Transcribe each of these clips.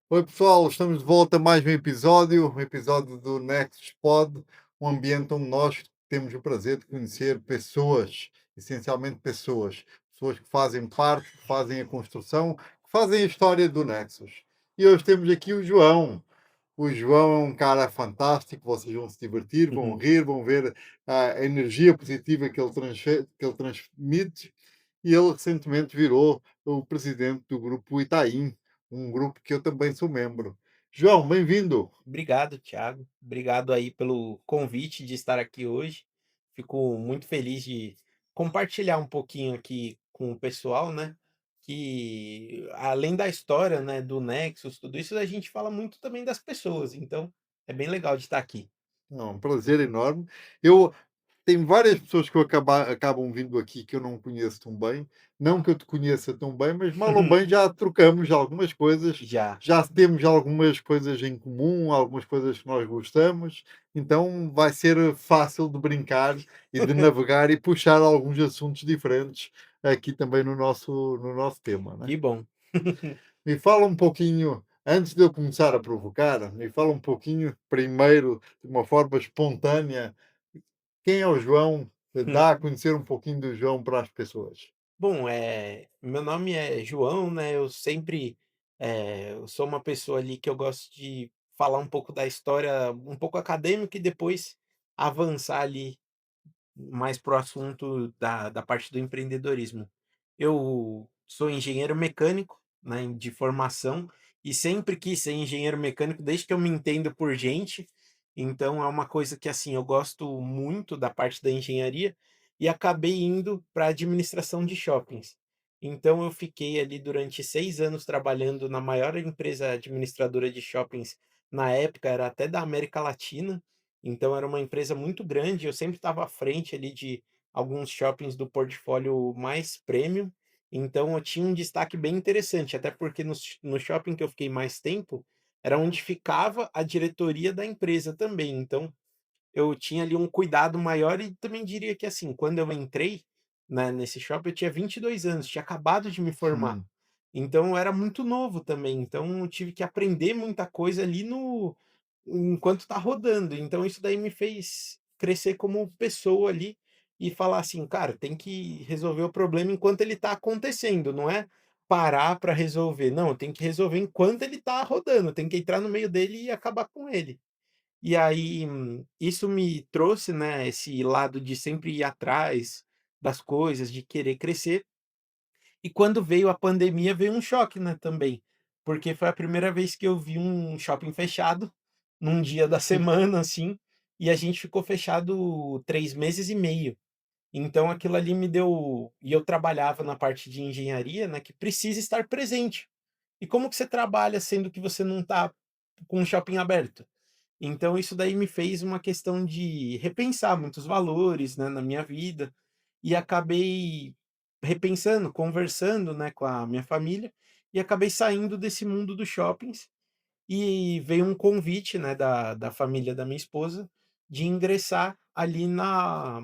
Oi pessoal, estamos de volta a mais um episódio do Nexus Pod, um ambiente onde nós temos o prazer de conhecer pessoas, essencialmente pessoas que fazem parte, que fazem a construção, que fazem a história do Nexus. E hoje temos aqui o João. O João é um cara fantástico, vocês vão se divertir, vão Uhum. rir, vão ver a energia positiva que ele transmite. E ele recentemente virou o presidente do grupo Itaim, um grupo que eu também sou membro. João, bem-vindo. Obrigado, Thiago. Obrigado aí pelo convite de estar aqui hoje. Fico muito feliz de compartilhar um pouquinho aqui com o pessoal, né? Que além da história, né, do Nexus, tudo isso, a gente fala muito também das pessoas. Então, é bem legal de estar aqui. É um prazer enorme. Eu Tem várias pessoas que acabam vindo aqui que eu não conheço tão bem. Não que eu te conheça tão bem, mas mal ou bem já trocamos algumas coisas, Já. já temos algumas coisas em comum, algumas coisas que nós gostamos, então vai ser fácil de brincar e de navegar e puxar alguns assuntos diferentes aqui também no nosso tema, né? Que bom. Me fala um pouquinho, antes de eu começar a provocar, me fala um pouquinho, primeiro, de uma forma espontânea, quem é o João? Dá a conhecer um pouquinho do João para as pessoas. Bom, meu nome é João, né, eu sempre, eu sou uma pessoa ali que eu gosto de falar um pouco da história, um pouco acadêmica e depois avançar ali mais para o assunto da parte do empreendedorismo. Eu sou engenheiro mecânico, né, de formação, e sempre quis ser engenheiro mecânico desde que eu me entendo por gente, então é uma coisa que, assim, eu gosto muito da parte da engenharia, e acabei indo para administração de shoppings. Então eu fiquei ali durante 6 anos trabalhando na maior empresa administradora de shoppings, na época era até da América Latina, então era uma empresa muito grande, eu sempre estava à frente ali de alguns shoppings do portfólio mais premium, então eu tinha um destaque bem interessante, até porque no shopping que eu fiquei mais tempo, era onde ficava a diretoria da empresa também, então eu tinha ali um cuidado maior e também diria que, assim, quando eu entrei, né, nesse shopping eu tinha 22 anos, tinha acabado de me formar. Hum, Então eu era muito novo também, então eu tive que aprender muita coisa ali no enquanto tá rodando, então isso daí me fez crescer como pessoa ali e falar assim: "Cara, tem que resolver o problema enquanto ele tá acontecendo, não é parar para resolver, não, eu tenho que resolver enquanto ele tá rodando, tem que entrar no meio dele e acabar com ele". E aí, isso me trouxe, né, esse lado de sempre ir atrás das coisas, de querer crescer. E quando veio a pandemia, veio um choque, né, também, porque foi a primeira vez que eu vi um shopping fechado, num dia da semana, assim, e a gente ficou fechado 3 meses e meio. Então aquilo ali me deu e eu trabalhava na parte de engenharia, né, que precisa estar presente. E como que você trabalha sendo que você não está com o shopping aberto? Então isso daí me fez uma questão de repensar muitos valores, né, na minha vida, e acabei repensando, conversando, né, com a minha família, e acabei saindo desse mundo dos shoppings, e veio um convite, né, da família da minha esposa, de ingressar ali na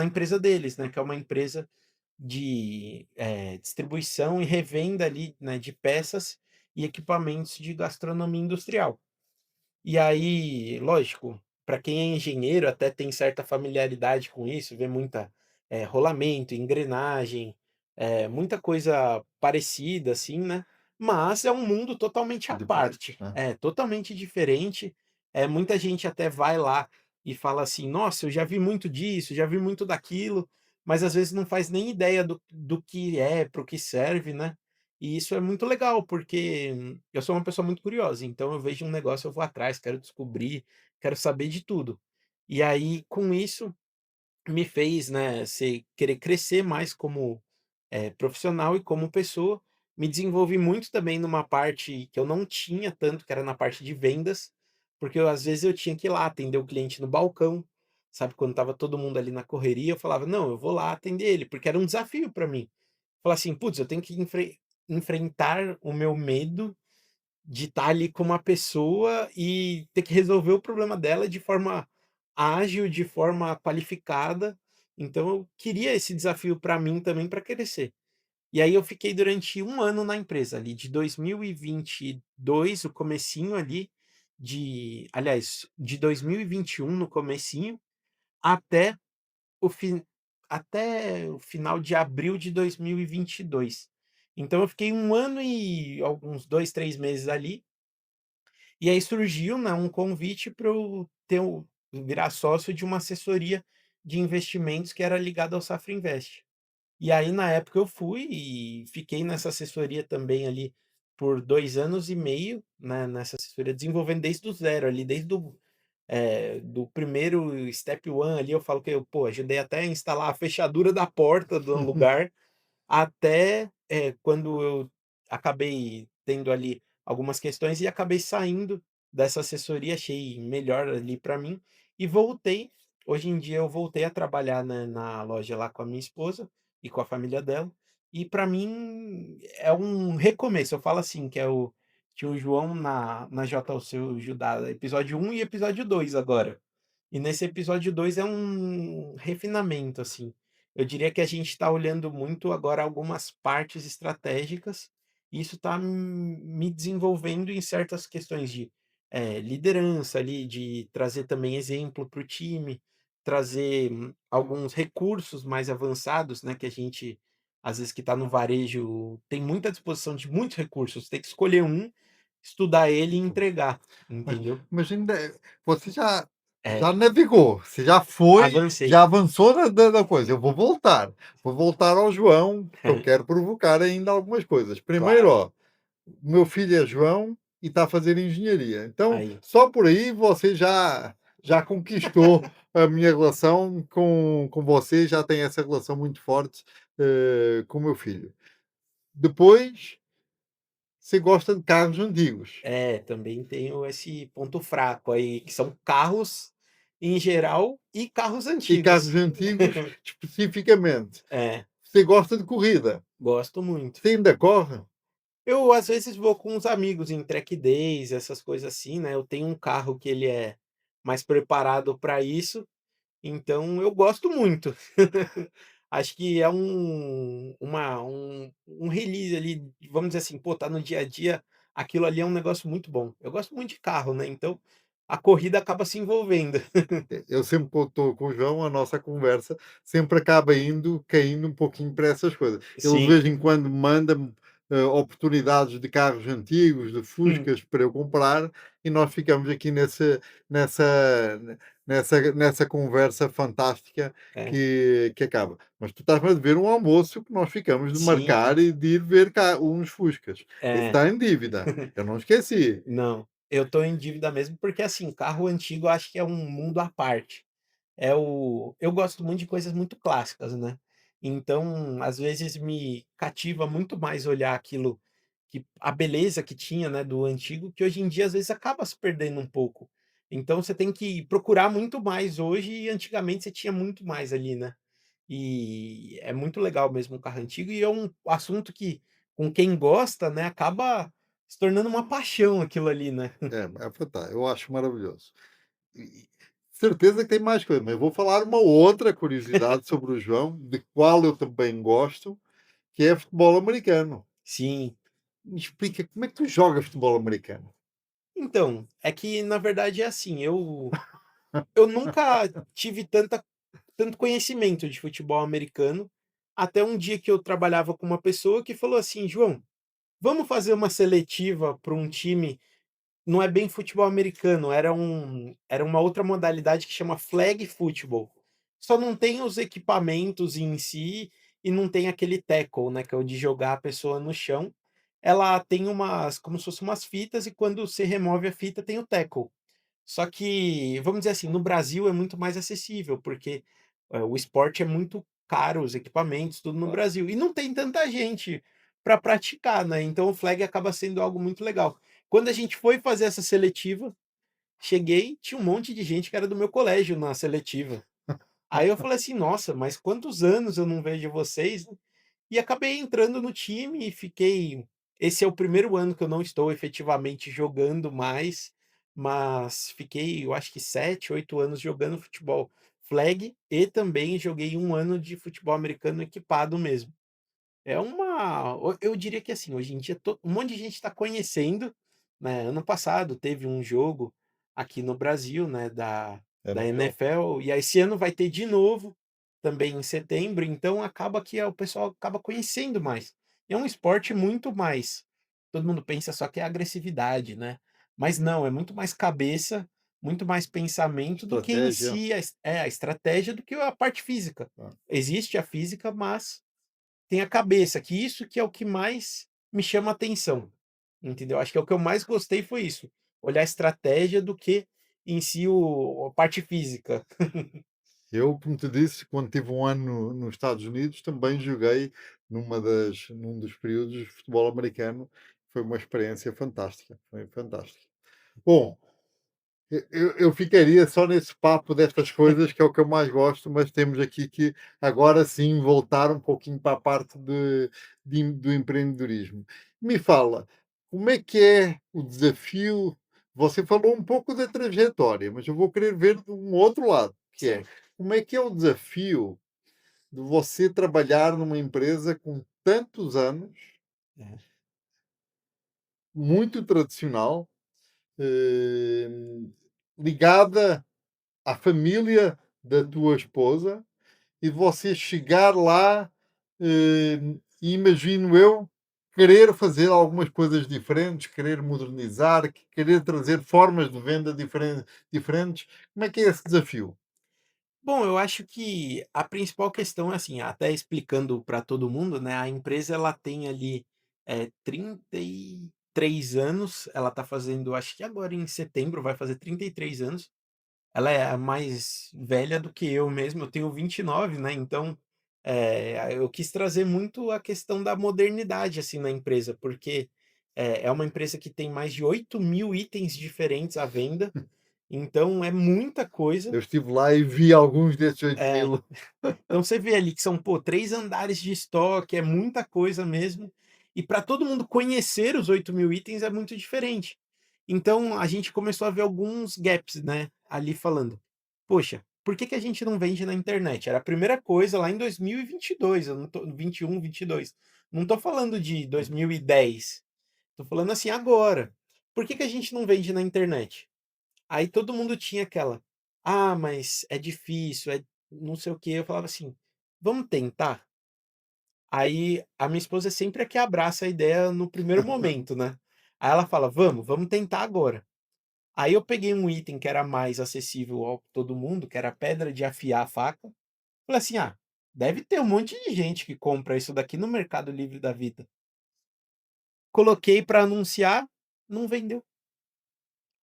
empresa deles, né, que é uma empresa de, distribuição e revenda ali, né, de peças e equipamentos de gastronomia industrial. E aí, lógico, para quem é engenheiro até tem certa familiaridade com isso, vê muita, rolamento, engrenagem, muita coisa parecida, assim, né, mas é um mundo totalmente à diferente, parte, né? é totalmente diferente, muita gente até vai lá e fala assim: "Nossa, eu já vi muito disso, já vi muito daquilo", mas às vezes não faz nem ideia do que é, para o que serve, né. E isso é muito legal, porque eu sou uma pessoa muito curiosa, então eu vejo um negócio, eu vou atrás, quero descobrir, quero saber de tudo. E aí, com isso, me fez, né, querer crescer mais como, profissional e como pessoa. Me desenvolvi muito também numa parte que eu não tinha tanto, que era na parte de vendas, porque às vezes eu tinha que ir lá atender o cliente no balcão, sabe, quando estava todo mundo ali na correria, eu falava: "Não, eu vou lá atender ele", porque era um desafio para mim. Falar assim: "Putz, eu tenho que enfrentar o meu medo de estar ali com uma pessoa e ter que resolver o problema dela de forma ágil, de forma qualificada". Então eu queria esse desafio para mim também para crescer. E aí eu fiquei durante um ano na empresa ali, de 2022, o comecinho ali, de 2021 no comecinho, até o fin até o final de abril de 2022. Então eu fiquei um ano e alguns 2, 3 meses ali, e aí surgiu, né, um convite para eu virar sócio de uma assessoria de investimentos que era ligada ao Safra Invest. E aí, na época, eu fui e fiquei nessa assessoria também ali por 2 anos e meio, né, nessa assessoria, desenvolvendo desde o zero ali, do primeiro step one ali, eu falo que eu, pô, ajudei até a instalar a fechadura da porta do lugar, até, quando eu acabei tendo ali algumas questões e acabei saindo dessa assessoria, achei melhor ali para mim e voltei. Hoje em dia eu voltei a trabalhar, né, na loja lá com a minha esposa e com a família dela, e para mim é um recomeço. Eu falo assim, que é o tio João na JOC Judá, episódio um e episódio 2 agora. E nesse episódio 2 é um refinamento, assim. Eu diria que a gente está olhando muito agora algumas partes estratégicas, e isso está me desenvolvendo em certas questões de, liderança ali, de trazer também exemplo para o time, trazer alguns recursos mais avançados, né, que a gente, às vezes, que está no varejo, tem muita disposição de muitos recursos, tem que escolher um, estudar ele e entregar, Mas entendeu? mas ainda você É, já navegou, você já foi, avancei. já avançou da coisa. Eu vou voltar ao João, que eu quero provocar ainda algumas coisas. Primeiro, Claro, ó, o meu filho é João e está a fazer engenharia. Então, aí. só por aí você já conquistou a minha relação com você, já tem essa relação muito forte, com o meu filho. Depois, você gosta de carros antigos. É, também tenho esse ponto fraco aí, que são carros em geral e carros E carros antigos. antigos, especificamente. É, Você gosta de corrida. gosto muito. Você ainda corre? Eu, às vezes, vou com uns amigos em track days, essas coisas assim, né, eu tenho um carro que ele é mais preparado para isso, então eu gosto muito. Acho que é um release ali, vamos dizer assim, pô, tá no dia a dia, aquilo ali é um negócio muito bom. Eu gosto muito de carro, né, então a corrida acaba se envolvendo. Eu sempre quando estou com o João, a nossa conversa sempre acaba caindo um pouquinho para essas coisas. Ele de Sim. vez em quando manda-me oportunidades de carros antigos, de Hum. Fuscas para eu comprar, e nós ficamos aqui nessa, nessa conversa fantástica É, que acaba. Mas tu estás a ver um almoço que nós ficamos de sim, marcar e de ir ver uns Fuscas. Esse é. está em dívida. Eu não esqueci. Não, eu tô em dívida mesmo, porque, assim, carro antigo eu acho que é um mundo à parte. Eu gosto muito de coisas muito clássicas, né. Então, às vezes me cativa muito mais olhar aquilo que a beleza que tinha, né, do antigo, que hoje em dia às vezes acaba se perdendo um pouco. Então você tem que procurar muito mais hoje e antigamente você tinha muito mais ali, né. E é muito legal mesmo um carro antigo e é um assunto que, com quem gosta, né, acaba se tornando uma paixão aquilo ali, né. É fantástico. Eu acho maravilhoso. E certeza que tem mais coisa, mas eu vou falar uma outra curiosidade sobre o João, de qual eu também gosto, que é futebol americano. Sim. Me explica como é que tu jogas futebol americano? Então, é que na verdade é assim, eu nunca tive tanto conhecimento de futebol americano, até um dia que eu trabalhava com uma pessoa que falou assim: "João, vamos fazer uma seletiva para um time". Não é bem futebol americano, era uma outra modalidade que chama flag football. Só não tem os equipamentos em si e não tem aquele tackle, né, que é o de jogar a pessoa no chão. Ela tem umas como se fossem umas fitas e quando você remove a fita tem o tackle. Só que, vamos dizer assim, no Brasil é muito mais acessível, porque, o esporte é muito caro, os equipamentos, tudo no Brasil, e não tem tanta gente para praticar, né, então o flag acaba sendo algo muito legal. Quando a gente foi fazer essa seletiva, cheguei, tinha um monte de gente que era do meu colégio na seletiva. Aí eu falei assim: "Nossa, mas quantos anos eu não vejo vocês", né. E acabei entrando no time e fiquei esse é o primeiro ano que eu não estou efetivamente jogando mais, mas fiquei, eu acho que 7, 8 anos jogando futebol flag e também joguei um ano de futebol americano equipado mesmo. É uma eu diria que, assim, hoje em dia um monte de gente está conhecendo, né, ano passado teve um jogo aqui no Brasil, né, da NFL. NFL, e aí esse ano vai ter de novo, também em setembro, então acaba que o pessoal acaba conhecendo mais. É um esporte muito mais todo mundo pensa só que é agressividade, né, mas não, é muito mais cabeça, muito mais pensamento do que em Estratégia. si a estratégia do que a parte física. Tá. Existe a física, mas tem a cabeça, que isso que é o que mais me chama atenção, entendeu? Acho que é o que eu mais gostei foi isso, olhar a estratégia do que em si a parte física. Eu, como te disse, quando tive um ano nos Estados Unidos, também joguei num dos períodos de futebol americano. Foi uma experiência fantástica. Foi fantástica. Bom, eu ficaria só nesse papo destas coisas, que é o que eu mais gosto, mas temos aqui que agora sim voltar um pouquinho para a parte do empreendedorismo. Me fala, como é que é o desafio? Você falou um pouco da trajetória, mas eu vou querer ver de um outro lado, que é Sim. como é que é o desafio de você trabalhar numa empresa com tantos anos, É. muito tradicional, eh, ligada à família da tua esposa e você chegar lá, e imagino eu, querer fazer algumas coisas diferentes, querer modernizar, querer trazer formas de venda diferentes. Como é que é esse desafio? Bom, eu acho que a principal questão é assim, até explicando para todo mundo, né, a empresa ela tem ali, 33 anos, ela está fazendo acho que agora em setembro vai fazer 33 anos. Ela é a mais velha do que eu mesmo, eu tenho 29, né, então, eu quis trazer muito a questão da modernidade, assim, na empresa, porque, é uma empresa que tem mais de 8.000 itens diferentes à venda, então é muita coisa. Eu estive lá e vi alguns desses oito É. mil. Então você vê ali que são, pô, 3 andares de estoque, é muita coisa mesmo, e para todo mundo conhecer os 8.000 itens é muito diferente. Então a gente começou a ver alguns gaps, né, ali falando: "Poxa, por que que a gente não vende na internet?" Era a primeira coisa lá em 2022, eu não tô 21, 22. Não tô falando de 2010, tô falando assim agora. Por que que a gente não vende na internet? Aí todo mundo tinha aquela: "Ah, mas é difícil, é não sei o quê", eu falava assim: "Vamos tentar?". Aí a minha esposa é sempre a que abraça a ideia no primeiro momento, né. Aí ela fala: vamos tentar agora". Aí eu peguei um item que era mais acessível ao todo mundo, que era a pedra de afiar a faca, falei assim: "Ah, deve ter um monte de gente que compra isso daqui no Mercado Livre da vida". Coloquei para anunciar, não vendeu.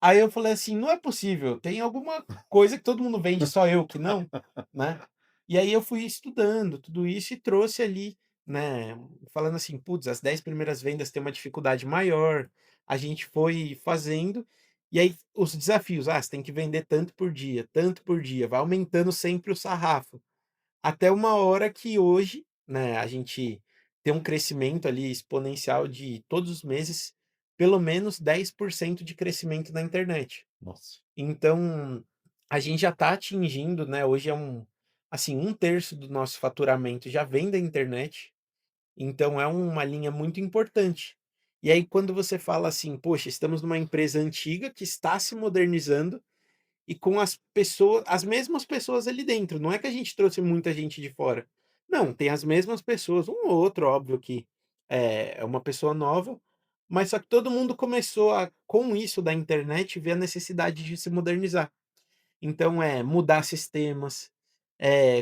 Aí eu falei assim: "Não é possível, tem alguma coisa que todo mundo vende, só eu que não", né. E aí eu fui estudando tudo isso e trouxe ali, né, falando assim: "Putz, as 10 primeiras vendas têm uma dificuldade maior", a gente foi fazendo, e aí os desafios: "Ah, você tem que vender tanto por dia", vai aumentando sempre o sarrafo. Até uma hora que hoje, né, a gente tem um crescimento ali exponencial de todos os meses, pelo menos 10% de crescimento na internet. Nossa, Então, a gente já está atingindo, né, hoje é assim, um terço do nosso faturamento já vem da internet, então é uma linha muito importante. E aí quando você fala assim: "Poxa, estamos numa empresa antiga que está se modernizando", e com as mesmas pessoas ali dentro, não é que a gente trouxe muita gente de fora. Não, tem as mesmas pessoas, um ou outro óbvio que é uma pessoa nova, mas só que todo mundo começou a com isso da internet, ver a necessidade de se modernizar. Então é mudar sistemas,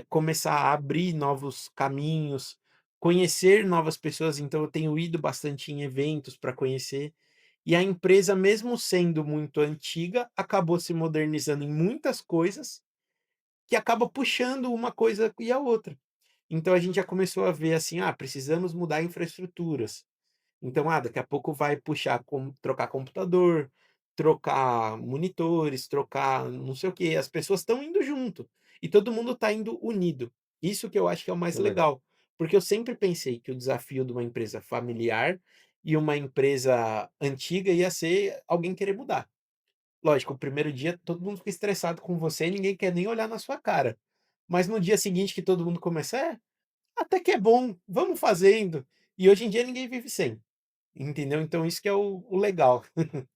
começar a abrir novos caminhos, conhecer novas pessoas, então eu tenho ido bastante em eventos para conhecer. E a empresa, mesmo sendo muito antiga, acabou se modernizando em muitas coisas, que acaba puxando uma coisa e a outra. Então a gente já começou a ver assim: "Ah, precisamos mudar infraestruturas". Então, daqui a pouco vai puxar trocar computador, trocar monitores, trocar não sei o quê, as pessoas estão indo junto, e todo mundo está indo unido. Isso que eu acho que é o mais que legal. legal, porque eu sempre pensei que o desafio de uma empresa familiar e uma empresa antiga ia ser alguém querer mudar. Lógico, o primeiro dia todo mundo fica estressado com você e ninguém quer nem olhar na sua cara, mas no dia seguinte que todo mundo começa: "É, até que é bom, vamos fazendo. E hoje em dia ninguém vive sem, entendeu? Então isso que é o legal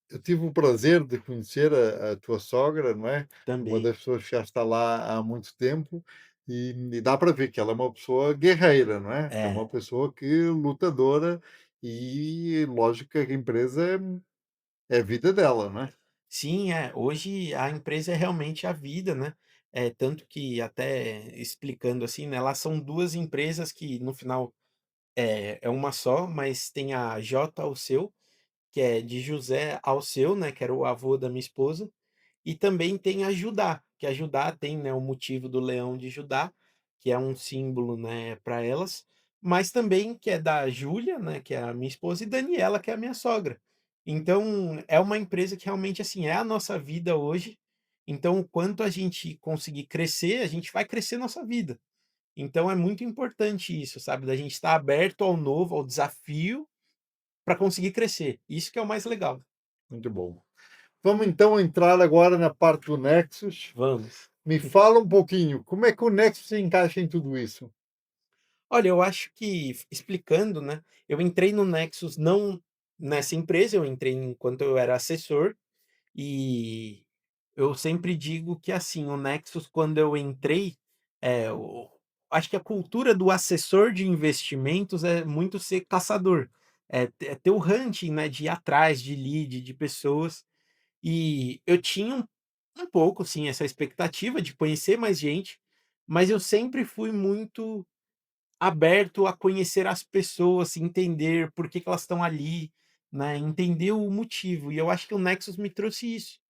Eu tive o prazer de conhecer a tua sogra, não é? Uma também. das pessoas que já está lá há muito tempo e dá para ver que ela é uma pessoa guerreira, não é? É uma É. pessoa que lutadora e lógico que a empresa é a vida dela, não é? Sim, é. Hoje a empresa é realmente a vida, né. Tanto que até explicando assim, né, lá são 2 empresas que no final é uma só, mas tem a J Alceu, que é de José Alceu, né, que era o avô da minha esposa, e também tem a Judá, que a Judá tem, né, o motivo do leão de Judá, que é um símbolo, né, para elas, mas também que é da Júlia, né, que é a minha esposa, e Daniela, que é a minha sogra. Então, é uma empresa que realmente, assim, é a nossa vida hoje, então o quanto a gente conseguir crescer, a gente vai crescer nossa vida. Então é muito importante isso, sabe, da gente estar aberto ao novo, ao desafio, para conseguir crescer. Isso que é o mais legal. Muito bom. Vamos então entrar agora na parte do Nexus. Vamos. Me fala um pouquinho, como é que o Nexus se encaixa em tudo isso? Olha, eu acho que explicando, né, eu entrei no Nexus não nessa empresa, eu entrei enquanto eu era assessor, e eu sempre digo que, assim, o Nexus quando eu entrei, o acho que a cultura do assessor de investimentos é muito ser caçador, é ter o hunting, né, de ir atrás de lead, de pessoas, e eu tinha um pouco, sim, essa expectativa de conhecer mais gente, mas eu sempre fui muito aberto a conhecer as pessoas, entender por que que elas estão ali, né, entender o motivo, e eu acho que o Nexus me trouxe isso.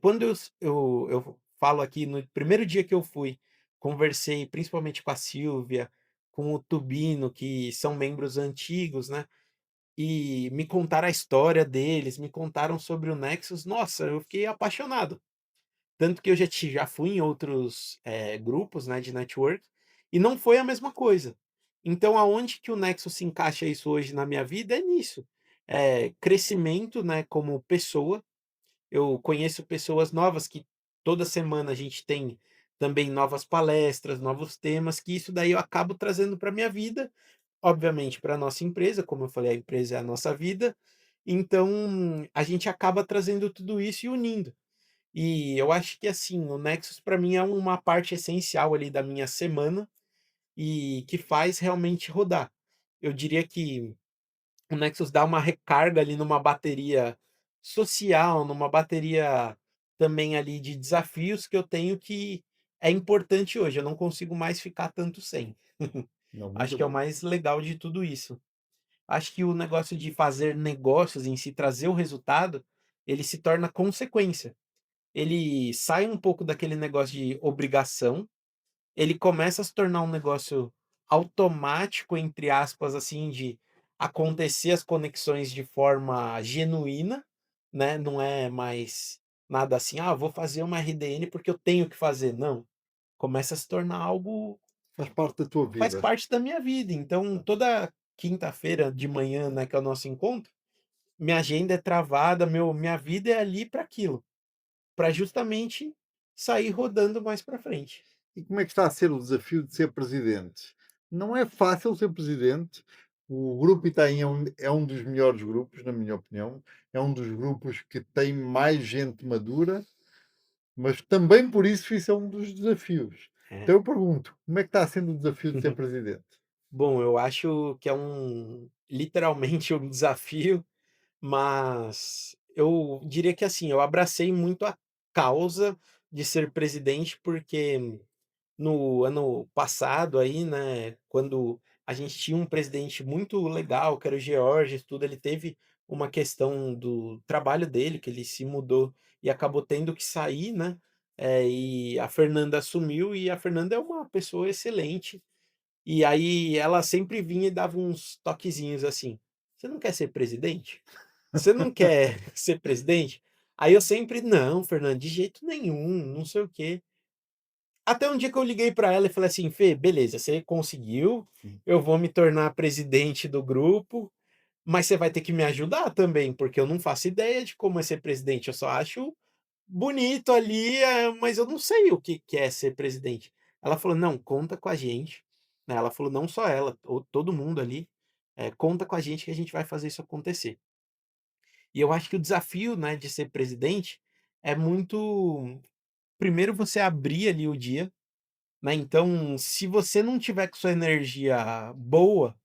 Quando eu falo aqui no primeiro dia que eu fui, conversei principalmente com a Silvia, com o Tubino, que são membros antigos, né, e me contaram a história deles, me contaram sobre o Nexus, nossa, eu fiquei apaixonado. Tanto que eu já fui em outros, grupos, né, de network, e não foi a mesma coisa. Então aonde que o Nexus se encaixa isso hoje na minha vida é nisso, crescimento, né, como pessoa, eu conheço pessoas novas que toda semana a gente tem também novas palestras, novos temas, que isso daí eu acabo trazendo para minha vida, obviamente para a nossa empresa, como eu falei, a empresa é a nossa vida, então a gente acaba trazendo tudo isso e unindo. E eu acho que, assim, o Nexus para mim é uma parte essencial ali da minha semana e que faz realmente rodar. Eu diria que o Nexus dá uma recarga ali numa bateria social, numa bateria também ali de desafios que eu tenho que é importante hoje, eu não consigo mais ficar tanto sem. Não, Acho muito que é o bom. mais legal de tudo isso. Acho que o negócio de fazer negócios em si, trazer o resultado, ele se torna consequência. Ele sai um pouco daquele negócio de obrigação, ele começa a se tornar um negócio automático, entre aspas, assim, de acontecer as conexões de forma genuína, né, não é mais nada assim: "Ah, vou fazer uma RDN porque eu tenho que fazer", não, começa a se tornar algo Faz parte da tua faz vida. parte da minha vida, então toda quinta-feira de manhã, né, que é o nosso encontro, minha agenda é travada, minha vida é ali para aquilo. Para justamente sair rodando mais para frente. E como é que está a ser o desafio de ser presidente? Não é fácil ser presidente. O grupo Itaim é um dos melhores grupos, na minha opinião. É um dos grupos que tem mais gente madura, mas também por isso isso é um dos desafios. É. Então eu pergunto, como é que está sendo o desafio de ser presidente? Bom, eu acho que é literalmente um desafio, mas eu diria que, assim, eu abracei muito a causa de ser presidente, porque no ano passado aí, né, quando a gente tinha um presidente muito legal, que era o Georges, tudo, ele teve uma questão do trabalho dele, que ele se mudou e acabou tendo que sair, né, e a Fernanda assumiu, e a Fernanda é uma pessoa excelente, e aí ela sempre vinha e dava uns toquezinhos assim: "Você não quer ser presidente? Você não quer ser presidente?" Aí eu sempre: "Não, Fernanda, de jeito nenhum, não sei o quê". Até um dia que eu liguei para ela e falei assim: "Fê, beleza, você conseguiu, eu vou me tornar presidente do grupo, mas você vai ter que me ajudar também, porque eu não faço ideia de como é ser presidente, eu só acho bonito ali, mas eu não sei o que que é ser presidente". Ela falou: "Não, conta com a gente, né, ela falou: "Não só ela, todo mundo ali, conta com a gente que a gente vai fazer isso acontecer". E eu acho que o desafio, né, de ser presidente é muito primeiro você abrir ali o dia, né, então se você não tiver com sua energia boa,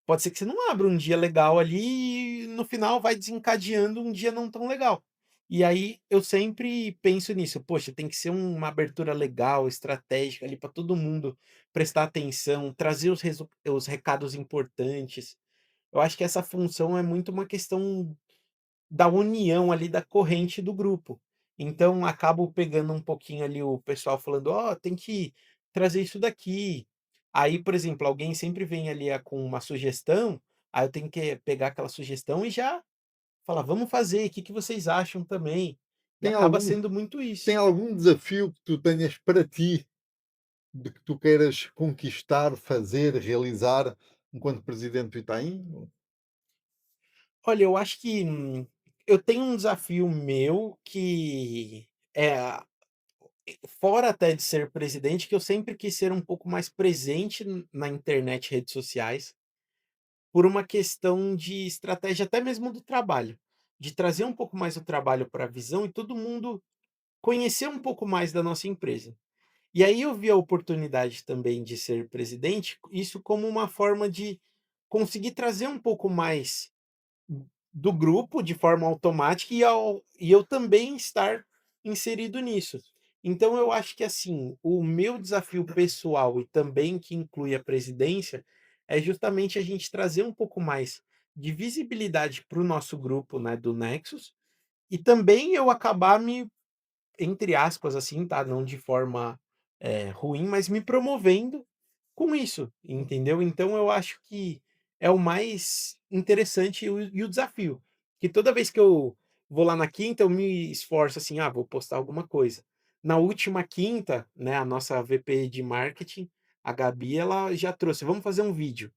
pode ser que você não abra um dia legal ali e no final vai desencadeando um dia não tão legal. E aí eu sempre penso nisso, poxa, tem que ser uma abertura legal, estratégica ali para todo mundo prestar atenção, trazer os recados importantes. Eu acho que essa função é muito uma questão da união ali da corrente do grupo. Então acabo pegando um pouquinho ali o pessoal falando: "Ó, tem que trazer isso daqui". Aí, por exemplo, alguém sempre vem ali, com uma sugestão, aí eu tenho que pegar aquela sugestão e já falar: "Vamos fazer, o que que vocês acham também?". E Tem acaba algum sendo muito tem isso. algum desafio que tu tenhas para ti, de que tu queiras conquistar, fazer, realizar enquanto presidente do Itaim? Olha, eu acho que, eu tenho um desafio meu que é fora até de ser presidente, que eu sempre quis ser um pouco mais presente na internet e redes sociais, por uma questão de estratégia até mesmo do trabalho, de trazer um pouco mais o trabalho para a visão e todo mundo conhecer um pouco mais da nossa empresa. E aí eu vi a oportunidade também de ser presidente, isso como uma forma de conseguir trazer um pouco mais do grupo de forma automática e eu também estar inserido nisso. Então eu acho que, assim, o meu desafio pessoal e também que inclui a presidência, é justamente a gente trazer um pouco mais de visibilidade para o nosso grupo, né, do Nexus, e também eu acabar me entre aspas, assim, tá, não de forma, ruim, mas me promovendo com isso, entendeu. Então eu acho que é o mais interessante e o desafio, que toda vez que eu vou lá na quinta, eu me esforço assim: "Ah, vou postar alguma coisa". Na última quinta, né, a nossa VP de marketing, a Gabi, ela já trouxe: "Vamos fazer um vídeo".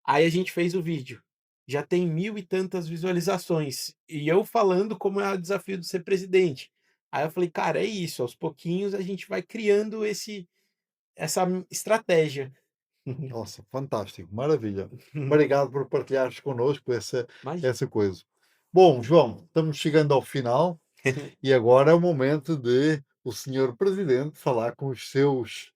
Aí a gente fez o vídeo. Já tem 1000 e tantas visualizações. E eu falando como é o desafio de ser presidente. Aí eu falei: "Cara, é isso, aos pouquinhos a gente vai criando essa estratégia". Nossa, fantástico, maravilha. Obrigado por partilhares connosco Imagina. essa coisa. Bom, João, estamos chegando ao final. E agora é o momento de o senhor presidente falar com os seus,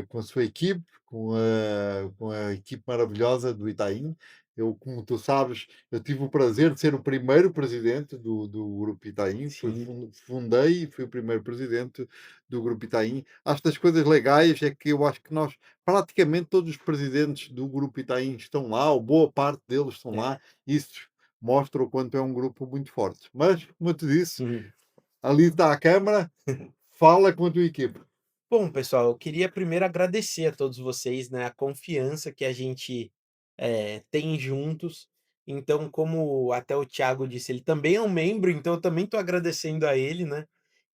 com a sua equipe, com a equipe maravilhosa do Itaim. Eu, como tu sabes, eu tive o prazer de ser o primeiro presidente do Grupo Itaim, Sim. fundei e fui o primeiro presidente do Grupo Itaim. Acho que das coisas legais é que eu acho que nós, praticamente todos os presidentes do Grupo Itaim estão lá, ou boa parte deles estão É. lá. Isso mostra o quanto é um grupo muito forte. Mas, como eu te disse, Uhum. ali está a câmara, fala com a tua equipe. Bom, pessoal, eu queria primeiro agradecer a todos vocês, né, a confiança que a gente, tem juntos. Então, como até o Thiago disse, ele também é um membro, então eu também estou agradecendo a ele, né.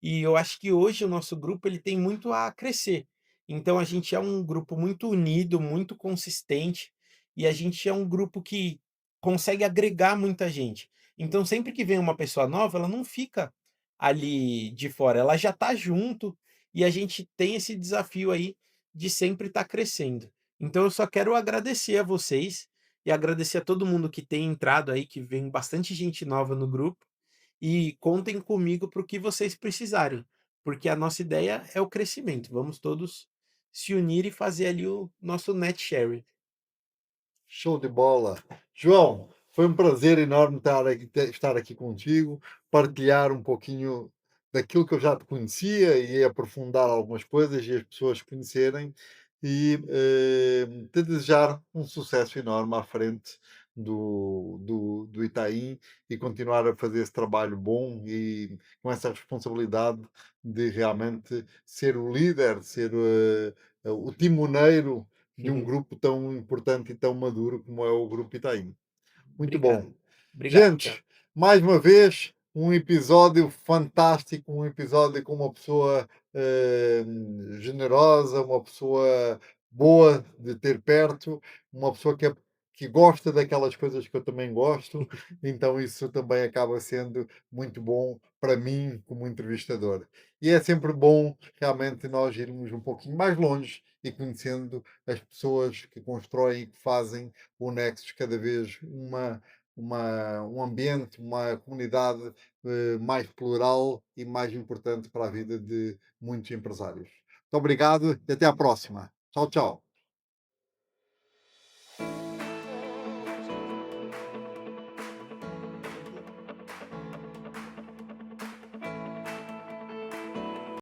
E eu acho que hoje o nosso grupo ele tem muito a crescer. Então a gente é um grupo muito unido, muito consistente, e a gente é um grupo que consegue agregar muita gente. Então sempre que vem uma pessoa nova, ela não fica ali de fora, ela já está junto, e a gente tem esse desafio aí de sempre estar crescendo. Então eu só quero agradecer a vocês e agradecer a todo mundo que tem entrado aí, que vem bastante gente nova no grupo, e contem comigo para o que vocês precisarem, porque a nossa ideia é o crescimento. Vamos todos se unir e fazer ali o nosso net sharing. Show de bola. João, foi um prazer enorme estar aqui contigo, partilhar um pouquinho daquilo que eu já te conhecia e aprofundar algumas coisas e as pessoas conhecerem e te desejar um sucesso enorme à frente do Itaim e continuar a fazer esse trabalho bom e com essa responsabilidade de realmente ser o líder, ser o timoneiro de um grupo tão importante e tão maduro como é o Grupo Itaim. Muito bom. Obrigado. Obrigado, Thiago. Gente, mais uma vez, um episódio fantástico, um episódio com uma pessoa generosa, uma pessoa boa de ter perto, uma pessoa que que gosta daquelas coisas que eu também gosto, então isso também acaba sendo muito bom para mim como entrevistador. E é sempre bom realmente nós irmos um pouquinho mais longe e conhecendo as pessoas que constroem e que fazem o Nexus cada vez um ambiente, uma comunidade mais plural e mais importante para a vida de muitos empresários. Muito obrigado e até à próxima. Tchau, tchau.